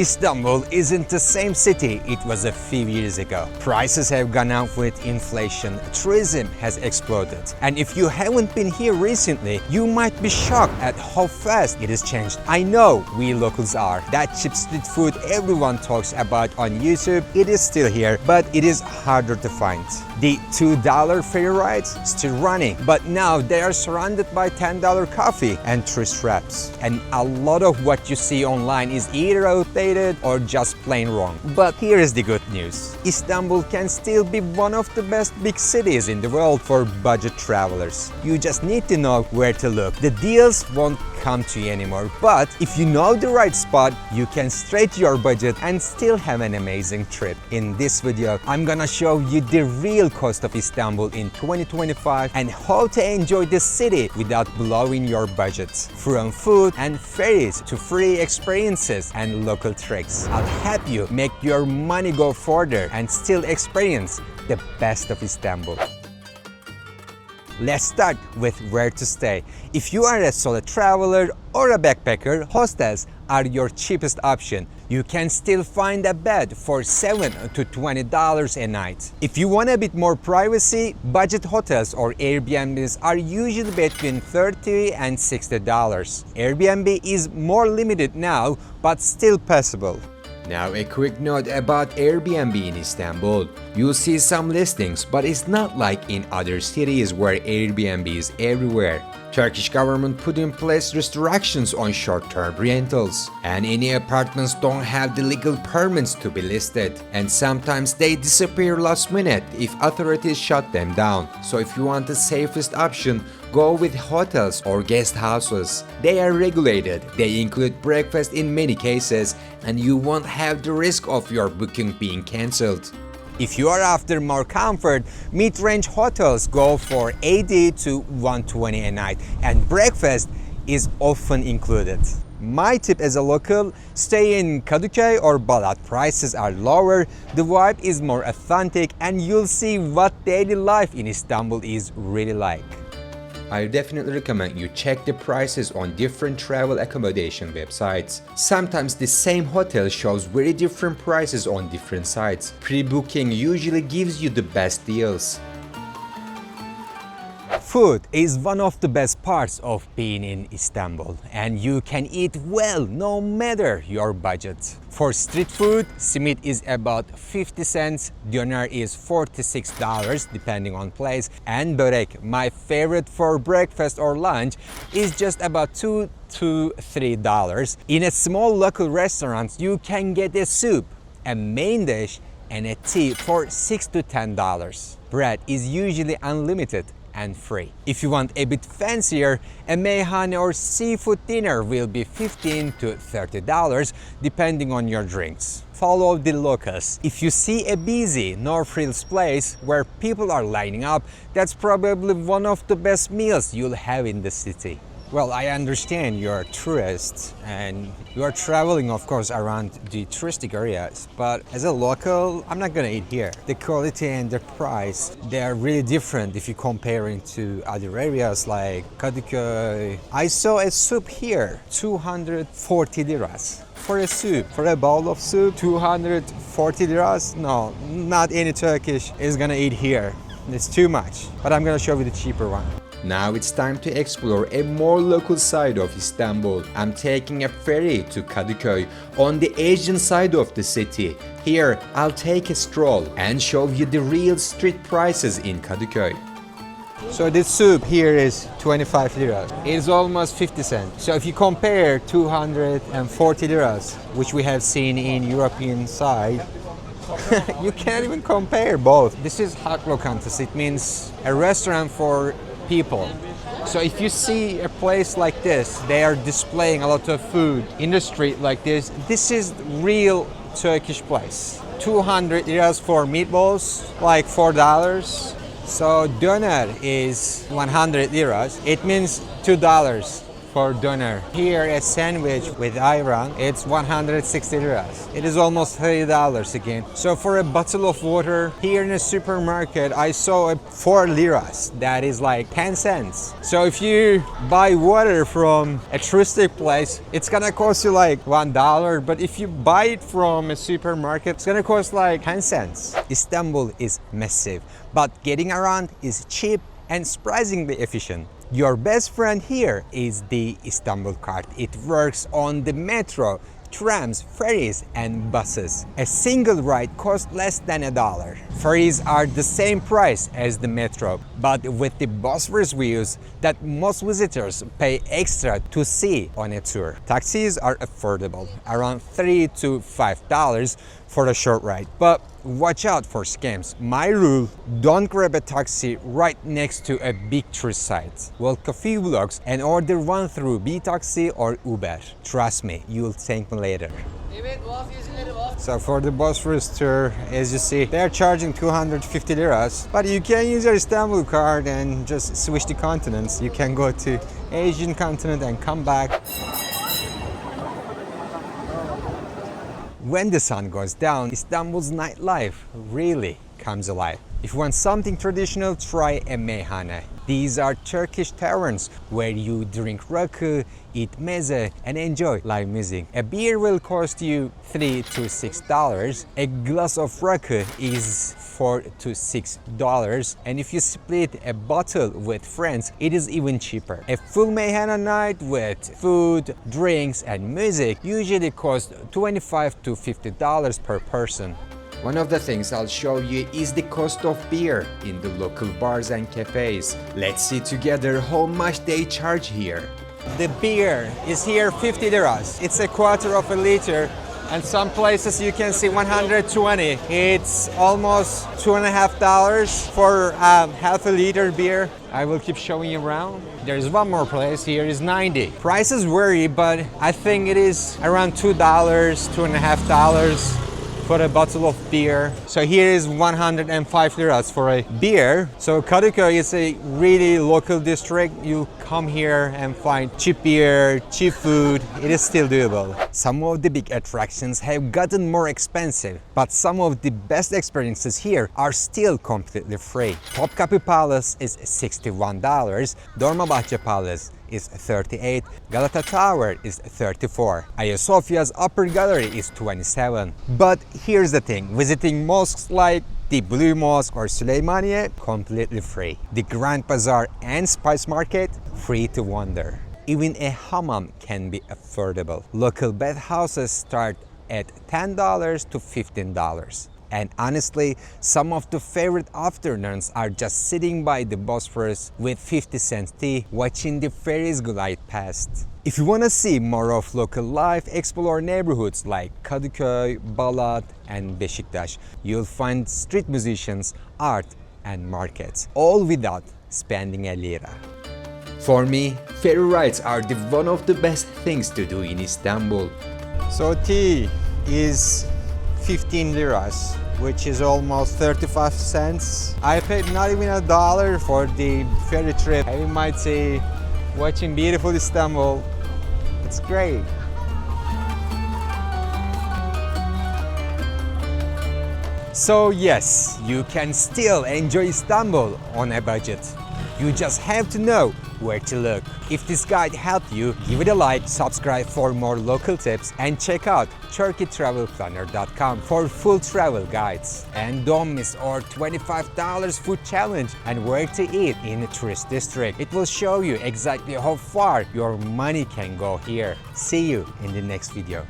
Istanbul isn't the same city it was a few years ago. Prices have gone up with inflation, tourism has exploded. And if you haven't been here recently, you might be shocked at how fast it has changed. I know we locals are. That cheap street food everyone talks about on YouTube, it is still here, but it is harder to find. The $2 ferry rides still running, but now they are surrounded by $10 coffee and tourist traps. And a lot of what you see online is either outdated or just plain wrong. But here is the good news. Istanbul can still be one of the best big cities in the world for budget travelers. You just need to know where to look. The deals won't come to you anymore, but if you know the right spot, you can stretch your budget and still have an amazing trip. In this video, I'm gonna show you the real cost of Istanbul in 2025 and how to enjoy the city without blowing your budget. From food and ferries to free experiences and local tricks, I'll help you make your money go further and still experience the best of Istanbul. Let's start with where to stay. If you are a solo traveler or a backpacker, hostels are your cheapest option. You can still find a bed for $7 to $20 a night. If you want a bit more privacy, budget hotels or Airbnbs are usually between $30 and $60. Airbnb is more limited now, but still possible. Now a quick note about Airbnb in Istanbul. You'll see some listings, but it's not like in other cities where Airbnb is everywhere. Turkish government put in place restrictions on short-term rentals, and any apartments don't have the legal permits to be listed, and sometimes they disappear last minute if authorities shut them down. So if you want the safest option, go with hotels or guest houses. They are regulated, they include breakfast in many cases, and you won't have the risk of your booking being cancelled. If you are after more comfort, mid-range hotels go for $80 to $120 a night, and breakfast is often included. My tip as a local, stay in Kadıköy or Balat. Prices are lower, the vibe is more authentic, and you'll see what daily life in Istanbul is really like. I definitely recommend you check the prices on different travel accommodation websites. Sometimes the same hotel shows very different prices on different sites. Pre-booking usually gives you the best deals. Food is one of the best parts of being in Istanbul, and you can eat well no matter your budget. For street food, simit is about 50 cents, döner is $46 depending on place, and börek, my favorite for breakfast or lunch, is just about $2 to $3. In a small local restaurant, you can get a soup, a main dish, and a tea for $6 to $10. Bread is usually unlimited and free. If you want a bit fancier, a meyhane or seafood dinner will be $15 to $30 depending on your drinks. Follow the locals. If you see a busy, no-frills place where people are lining up, that's probably one of the best meals you'll have in the city. Well, I understand you're a tourist and you're traveling, of course, around the touristic areas, but as a local, I'm not gonna eat here. The quality and the price, they are really different if you compare it to other areas like Kadıköy. I saw a soup here, 240 liras. For a soup, for a bowl of soup, 240 liras? No, not any Turkish is gonna eat here. It's too much, but I'm gonna show you the cheaper one. Now it's time to explore a more local side of Istanbul. I'm taking a ferry to Kadıköy on the Asian side of the city. Here, I'll take a stroll and show you the real street prices in Kadıköy. So this soup here is 25 liras. It's almost 50 cents. So if you compare 240 liras, which we have seen in European side, you can't even compare both. This is hot lokantası. It means a restaurant for people. So if you see a place like this, they are displaying a lot of food in the street like this. This is real Turkish place. 200 liras for meatballs, like $4. So döner is 100 liras. It means $2 for dinner. Here a sandwich with ayran, it's 160 liras. It is almost $30 again. So for a bottle of water here in a supermarket, I saw a 4 liras. That is like 10 cents. So if you buy water from a touristic place, it's gonna cost you like $1. But if you buy it from a supermarket, it's gonna cost like 10 cents. Istanbul is massive, but getting around is cheap and surprisingly efficient. Your best friend here is the Istanbulkart. It works on the metro, trams, ferries and buses. A single ride costs less than $1. Ferries are the same price as the metro, but with the Bosphorus views that most visitors pay extra to see on a tour. Taxis are affordable, around $3 to $5 for a short ride. But watch out for scams. My rule, don't grab a taxi right next to a big tourist site. Walk a few blocks and order one through B-Taxi or Uber. Trust me, you'll thank me later. So for the Bosphorus tour, as you see, they're charging 250 liras, but you can use your Istanbul card and just switch the continents. You can go to Asian continent and come back. When the sun goes down, Istanbul's nightlife really comes alive. If you want something traditional, try a meyhane. These are Turkish taverns where you drink rakı, eat meze and enjoy live music. A beer will cost you $3 to $6. A glass of rakı is $4 to $6, and if you split a bottle with friends, it is even cheaper. A full meyhane night with food, drinks and music usually costs $25 to $50 per person. One of the things I'll show you is the cost of beer in the local bars and cafes. Let's see together how much they charge here. The beer is here 50 liras. It's a quarter of a liter, and some places you can see 120. It's almost $2.50 for half a liter beer. I will keep showing you around. There's one more place here is 90. Prices vary, but I think it is around $2, $2.50 for a bottle of beer. So here is 105 liras for a beer. So Kadıköy is a really local district. You come here and find cheap beer, cheap food. It is still doable. Some of the big attractions have gotten more expensive, but some of the best experiences here are still completely free. Topkapi Palace is $61, Dolmabahce Palace is $38, Galata Tower is $34, Ayasofya's Upper Gallery is $27. But here's the thing, visiting mosques like the Blue Mosque or Süleymaniye, completely free. The Grand Bazaar and Spice Market, free to wander. Even a hammam can be affordable. Local bathhouses start at $10 to $15. And honestly, some of the favorite afternoons are just sitting by the Bosphorus with 50-cent tea, watching the ferries glide past. If you want to see more of local life, explore neighborhoods like Kadıköy, Balat and Beşiktaş. You'll find street musicians, art and markets, all without spending a lira. For me, ferry rides are one of the best things to do in Istanbul. So tea is 15 liras, which is almost 35 cents. I paid not even $1 for the ferry trip. Having my tea, watching beautiful Istanbul. It's great. So yes, you can still enjoy Istanbul on a budget. You just have to know where to look. If this guide helped you, give it a like, subscribe for more local tips, and check out turkeytravelplanner.com for full travel guides. And don't miss our $25 food challenge and where to eat in a tourist district. It will show you exactly how far your money can go here. See you in the next video.